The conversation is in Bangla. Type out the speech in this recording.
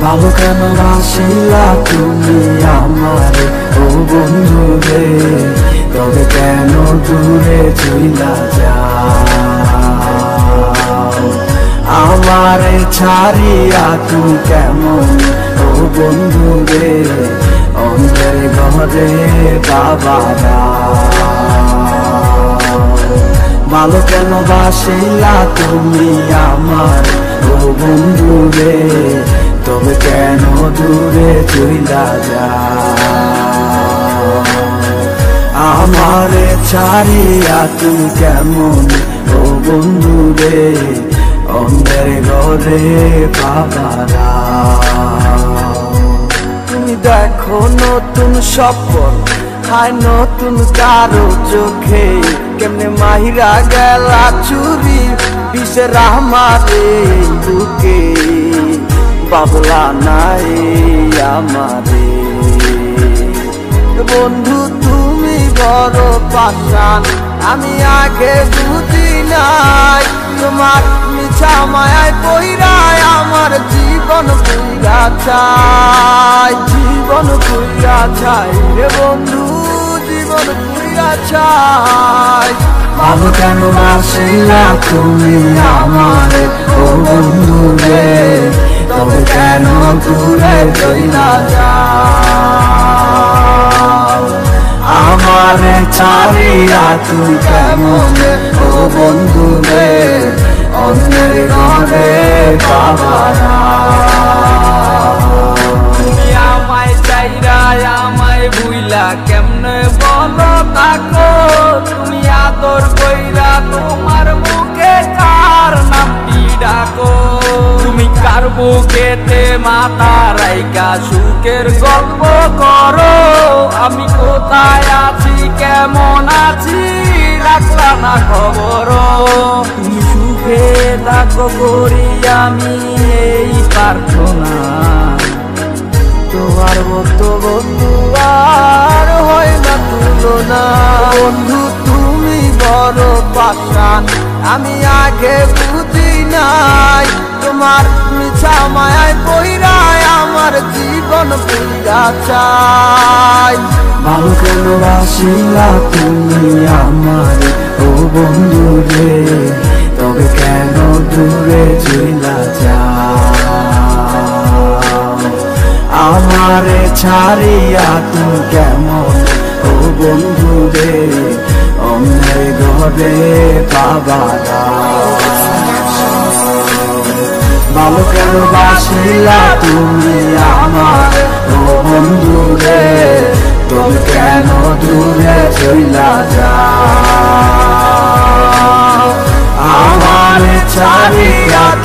ভালো কেন বাসিলা তুমি আমারে ও বন্ধু রে, তবে কেন দূরে চইলা যাও আমারে ছাড়িয়া? তুমি কেমন ও বন্ধু রে, অন্ধের ঘরে বাবারা। ভালো কেন বাসিলা তুমি আমার ও বন্ধু রে, তবে কেন দূরে চইলা যাও আমারে ছাড়িয়া? তুমি কেমন ও বন্ধু রে, অন্ধের ঘরে বাবারা। তুমি দেখো নতুন স্বপ্ন, হায় নতুন কারো চোখে, কেমনে মাহিরা গেলা চুরি বিষের আমারে বুকে। বাবলা নাই আমারে বন্ধু, তুমি বড় পাষাণ, আমি আগে বুঝি নাই। তোমার মিছা মায়ায় পইরায় আমার জীবন পুইরা চাই, জীবন পুইরা চাই রে বন্ধু, জীবন পুইরা চাই। ভালো কেন বাসিলা তুমি আমারে ও বন্ধু রে, তবে কেন দূরে চইলা যাও আমারে ছাড়িয়া? তুমি কেমন ও বন্ধু রে, অন্যের ঘরে বাবারা। তুমি আমায় চাইরা আমায় ভুইলা কেমনে বলো থাকো? তুমি আদর কইরা তোমার মুখে কার নামটি ডাকো? তুমি কার বুকেতে মাথা রাইকা সুখের গল্প করো? আমি কোথায় আছি কেমন আছি রাখলা না খবর? তুমি সুখে থাকো করি আমি এই প্রার্থনা, তোমার মতো বন্ধু আর হয় না তুলনা। বন্ধু তুমি বড় পাষাণ, আমি আগে বুঝি নাই। তোমার মিছা মায়ায় পইরায় আমার জীবন পুইরা চাই। ভালো কেন বাসিলা তুমি আমার ও বন্ধু রে, তবে কেন দূরে চইলা যাও আমারে ছাড়িয়া? তুমি কেমন ও বন্ধু রে, অন্যের ঘরে বাবারা। ভালো কেন বাসিলা তুমি আমার ও বন্ধু রে, তবে কেন দূরে চইলা যাও আমারে ছাড়িয়া?